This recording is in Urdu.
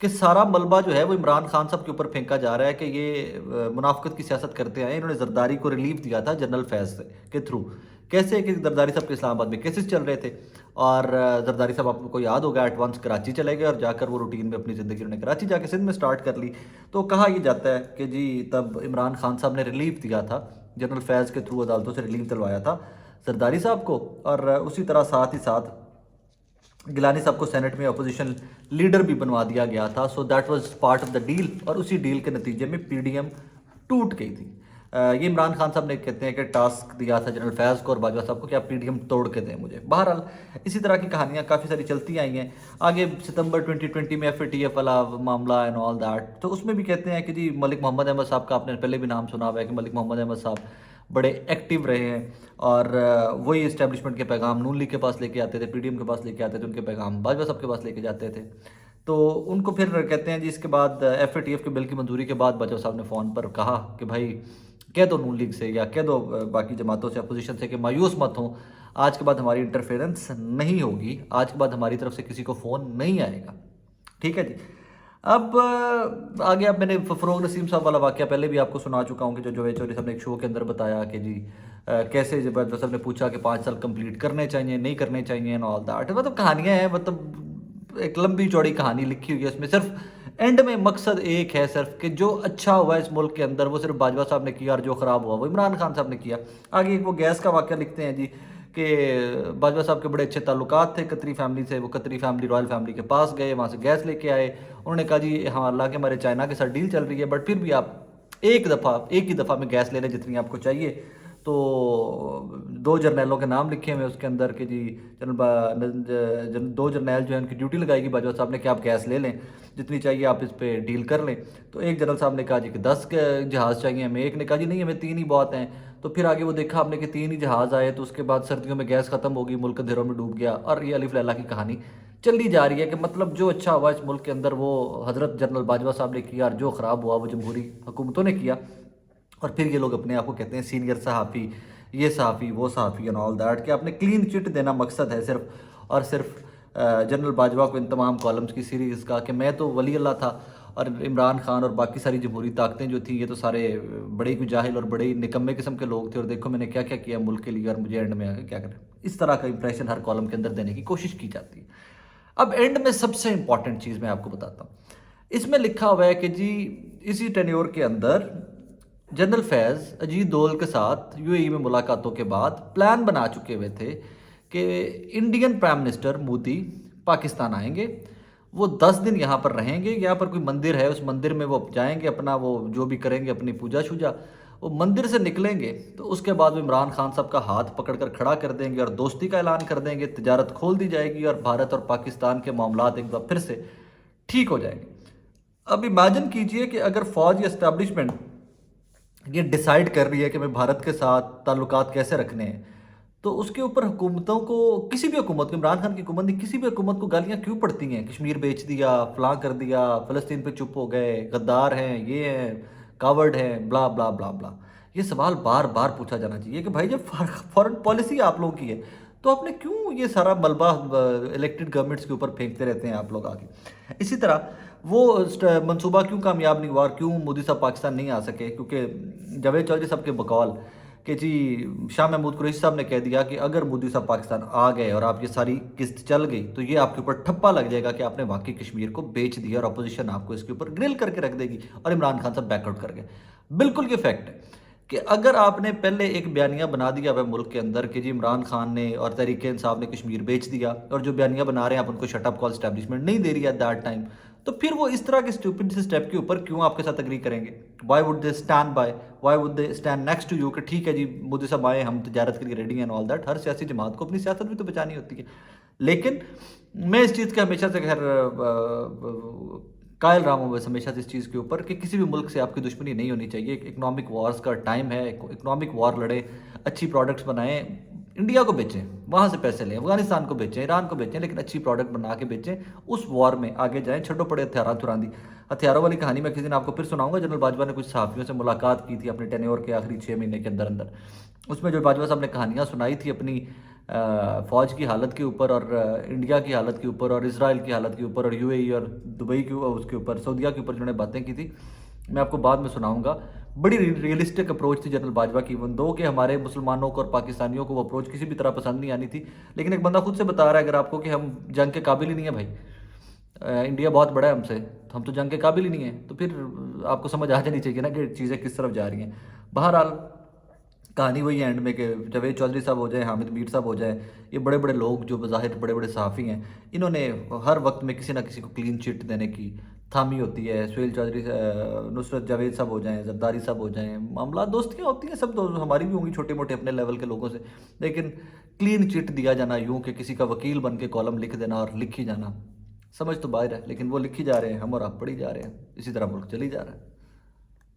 کہ سارا ملبہ جو ہے وہ عمران خان صاحب کے اوپر پھینکا جا رہا ہے کہ یہ منافقت کی سیاست کرتے ہیں. انہوں نے زرداری کو ریلیف دیا تھا جنرل فیض کے تھرو. کیسے کہ زرداری صاحب کے اسلام آباد میں کیسز چل رہے تھے اور زرداری صاحب آپ کو یاد ہوگا ایٹ ونس کراچی چلے گئے اور جا کر وہ روٹین میں اپنی زندگی انہوں نے کراچی جا کے سندھ میں سٹارٹ کر لی. تو کہا یہ جاتا ہے کہ جی تب عمران خان صاحب نے ریلیف دیا تھا جنرل فیض کے تھرو, عدالتوں سے ریلیف دلوایا تھا زرداری صاحب کو, اور اسی طرح ساتھ ہی ساتھ گیلانی صاحب کو سینٹ میں اپوزیشن لیڈر بھی بنوا دیا گیا تھا. So that was part of the deal, اور اسی ڈیل کے نتیجے میں پی ڈی ایم ٹوٹ گئی تھی. یہ عمران خان صاحب نے کہتے ہیں کہ ٹاسک دیا تھا جنرل فیض کو اور باجوہ صاحب کو کہ آپ پی ڈی ایم توڑ کے دیں مجھے. بہرحال اسی طرح کی کہانیاں کافی ساری چلتی آئی ہیں. آگے ستمبر 2020 میں ایف اے ٹی ایف والا معاملہ اینڈ آل دیٹ, تو اس میں بھی کہتے ہیں کہ جی ملک محمد احمد صاحب کا آپ نے پہلے بھی نام سنا ہوا ہے کہ ملک محمد احمد صاحب بڑے ایکٹیو رہے ہیں اور وہی اسٹیبلشمنٹ کے پیغام نون لیگ کے پاس لے کے آتے تھے, پی ڈی ایم کے پاس لے کے آتے تھے, ان کے پیغام باجوہ صاحب کے پاس لے کے جاتے تھے. تو ان کو پھر کہتے ہیں جی اس کے بعد ایف اے ٹی ایف کے بل کی منظوری کے بعد باجوہ صاحب نے فون پر کہا کہ بھائی کہہ دو نون لیگ سے یا کہہ دو باقی جماعتوں سے, اپوزیشن سے کہ مایوس مت ہوں, آج کے بعد ہماری انٹرفیرنس نہیں ہوگی, آج کے بعد ہماری طرف سے کسی کو فون نہیں آئے گا. ٹھیک ہے جی. اب آگے اب میں نے فروغ نسیم صاحب والا واقعہ پہلے بھی آپ کو سنا چکا ہوں کہ جو جوید چودھری صاحب نے ایک شو کے اندر بتایا کہ جی کیسے جب باجوہ صاحب نے پوچھا کہ 5 سال کمپلیٹ کرنے چاہیے نہیں کرنے چاہیے اینڈ آل دیٹ. مطلب کہانیاں ہیں, مطلب ایک لمبی چوڑی کہانی لکھی ہوئی ہے اس میں. صرف اینڈ میں مقصد ایک ہے صرف کہ جو اچھا ہوا اس ملک کے اندر وہ صرف باجوہ صاحب نے کیا اور جو خراب ہوا وہ عمران خان صاحب نے کیا. آگے ایک وہ گیس کا واقعہ لکھتے ہیں جی کہ باجوہ صاحب کے بڑے اچھے تعلقات تھے قطری فیملی سے, وہ قطری فیملی رائل فیملی کے پاس گئے, وہاں سے گیس لے کے آئے. انہوں نے کہا جی ہاں اللہ کے ہمارے چائنا کے ساتھ ڈیل چل رہی ہے بٹ پھر بھی آپ ایک ہی دفعہ میں گیس لے لیں جتنی آپ کو چاہیے. تو 2 جرنیلوں کے نام لکھے ہوئے اس کے اندر کہ جی 2 جرنیل جو ہیں ان کی ڈیوٹی لگائی گی باجوہ صاحب نے کہ آپ گیس لے لیں جتنی چاہیے, آپ اس پہ ڈیل کر لیں. تو ایک جنرل صاحب نے کہا جی کہ 10 جہاز چاہیے ہمیں, ایک نے کہا جی نہیں ہمیں 3 ہی بہت ہیں. تو پھر آگے وہ دیکھا آپ نے کہ 3 ہی جہاز آئے, تو اس کے بعد سردیوں میں گیس ختم ہوگی, ملک اندھیروں میں ڈوب گیا, اور یہ الف لیلہ کی کہانی چلی جا رہی ہے کہ مطلب جو اچھا ہوا اس ملک کے اندر وہ حضرت جنرل باجوہ صاحب نے کیا, اور جو خراب ہوا وہ جمہوری حکومتوں نے کیا. اور پھر یہ لوگ اپنے آپ کو کہتے ہیں سینئر صحافی, یہ صحافی وہ صحافی اینڈ آل دیٹ, کہ آپ نے کلین چٹ دینا مقصد ہے صرف اور صرف جنرل باجوہ کو ان تمام کالمز کی سیریز کا کہ میں تو ولی اللہ تھا اور عمران خان اور باقی ساری جمہوری طاقتیں جو تھیں یہ تو سارے بڑے ہی جاہل اور بڑے ہی نکمے قسم کے لوگ تھے, اور دیکھو میں نے کیا کیا کیا ملک کے لیے اور مجھے اینڈ میں کیا کریں. اس طرح کا امپریشن ہر کالم کے اندر دینے کی کوشش کی جاتی ہے. اب اینڈ میں سب سے امپورٹنٹ چیز میں آپ کو بتاتا ہوں, اس میں لکھا ہوا ہے کہ جی اسی ٹینیور کے اندر جنرل فیض اجیت دول کے ساتھ یو اے ای میں ملاقاتوں کے بعد پلان بنا چکے ہوئے تھے کہ Indian prime minister Modi Pakistan آئیں گے, وہ 10 دن یہاں پر رہیں گے, یہاں پر کوئی مندر ہے اس مندر میں وہ جائیں گے, اپنا وہ جو بھی کریں گے اپنی پوجا شوجا, وہ مندر سے نکلیں گے تو اس کے بعد وہ عمران خان صاحب کا ہاتھ پکڑ کر کھڑا کر دیں گے اور دوستی کا اعلان کر دیں گے, تجارت کھول دی جائے گی اور بھارت اور پاکستان کے معاملات ایک بار پھر سے ٹھیک ہو جائیں گے. اب امیجن کیجئے کہ اگر فوج یا اسٹیبلشمنٹ یہ ڈیسائیڈ کر رہی ہے کہ میں بھارت کے ساتھ تعلقات کیسے رکھنے ہیں, تو اس کے اوپر حکومتوں کو, کسی بھی حکومت کو, عمران خان کی حکومت نہیں کسی بھی حکومت کو گالیاں کیوں پڑتی ہیں؟ کشمیر بیچ دیا, فلاں کر دیا, فلسطین پہ چپ ہو گئے, غدار ہیں, یہ ہیں, کاورڈ ہیں, بلا بلا بلا بلا. یہ سوال بار بار پوچھا جانا چاہیے کہ بھائی جب فارن پالیسی آپ لوگوں کی ہے تو آپ نے کیوں یہ سارا ملبہ الیکٹڈ گورنمنٹس کے اوپر پھینکتے رہتے ہیں آپ لوگ آگے. اسی طرح وہ منصوبہ کیوں کامیاب نہیں ہوا اور کیوں مودی صاحب پاکستان نہیں آ سکے؟ کیونکہ جاوید چودھری صاحب کے بقول کہ جی شاہ محمود قریشی صاحب نے کہہ دیا کہ اگر مودی صاحب پاکستان آ گئے اور آپ یہ ساری قسط چل گئی تو یہ آپ کے اوپر ٹھپا لگ جائے گا کہ آپ نے واقعی کشمیر کو بیچ دیا اور اپوزیشن آپ کو اس کے اوپر گرل کر کے رکھ دے گی اور عمران خان صاحب بیک آؤٹ کر گئے. بالکل یہ فیکٹ ہے کہ اگر آپ نے پہلے ایک بیانیہ بنا دیا ہوا ملک کے اندر کہ جی عمران خان نے اور تحریک انصاف نے کشمیر بیچ دیا, اور جو بیانیہ بنا رہے ہیں آپ ان کو شٹ اپ کال اسٹیبلشمنٹ نہیں دے رہی ہے ایٹ دیٹ ٹائم, تو پھر وہ اس طرح کے اسٹوپڈ سے اسٹیپ کے اوپر کیوں آپ کے ساتھ اگری کریں گے؟ Why would they stand by, why would they stand next to you کہ ٹھیک ہے جی مودی صاحب آئے, ہم تجارت کے لیے ریڈی ہیں اینڈ آل دیٹ. ہر سیاسی جماعت کو اپنی سیاست بھی تو بچانی ہوتی ہے. لیکن میں اس چیز کا ہمیشہ سے خیر قائل رہا ہوں ہمیشہ سے اس چیز کے اوپر کہ کسی بھی ملک سے آپ کی دشمنی نہیں ہونی چاہیے. اکنامک وارز کا ٹائم ہے, اکنامک وار لڑیں, اچھی پروڈکٹس بنائیں, انڈیا کو بیچیں, وہاں سے پیسے لیں, افغانستان کو بیچیں, ایران کو بیچیں, لیکن اچھی پروڈکٹ بنا کے بیچیں, اس وار میں آگے جائیں. چھوٹو پڑے ہتھیاروں والی کہانی میں کسی دن آپ کو پھر سناؤں گا. جنرل باجوہ نے کچھ صحافیوں سے ملاقات کی تھی اپنے ٹینیور کے آخری 6 مہینے کے اندر. اس میں جو باجوہ صاحب نے کہانیاں سنائی تھی اپنی فوج کی حالت کے اوپر اور انڈیا کی حالت کے اوپر اور اسرائیل کی حالت کے اوپر اور یو اے ای اور دبئی کے اس کے اوپر سعودیہ کے اوپر جنہوں نے باتیں کی تھی، میں آپ کو بعد میں سناؤں گا. بڑی ریئلسٹک اپروچ تھی جنرل باجوہ کی، ایون دو کہ ہمارے مسلمانوں کو اور پاکستانیوں کو وہ اپروچ کسی بھی طرح پسند نہیں آنی تھی. لیکن ایک بندہ خود سے بتا رہا ہے اگر آپ کو کہ ہم جنگ کے قابل ہی نہیں ہیں بھائی، انڈیا بہت بڑا ہے ہم سے، تو ہم تو جنگ کے قابل ہی نہیں ہیں، تو پھر آپ کو سمجھ آ جانی چاہیے نا کہ چیزیں کس طرف جا رہی ہیں. بہرحال کہانی وہی ہے اینڈ میں کہ جاوید چودھری صاحب ہو جائیں، حامد میر صاحب ہو جائیں، یہ بڑے بڑے لوگ جو بظاہر بڑے بڑے صحافی ہیں، انہوں نے ہر وقت میں کسی نہ کسی کو کلین چٹ دینے کی تھامی ہوتی ہے. سہیل چودھری، نصرت جاوید صاحب ہو جائیں، زرداری صاحب ہو جائیں، معاملات دوستیاں ہوتی ہیں سب، دوست ہماری بھی ہوں گی چھوٹے موٹے اپنے لیول کے لوگوں سے، لیکن کلین چٹ دیا جانا یوں کہ کسی کا وکیل بن کے کالم لکھ دینا اور لکھی جانا، سمجھ تو باہر ہے، لیکن وہ لکھی جا رہے ہیں، ہم اور آپ پڑھی جا رہے ہیں، اسی طرح ملک چلی جا رہا ہے.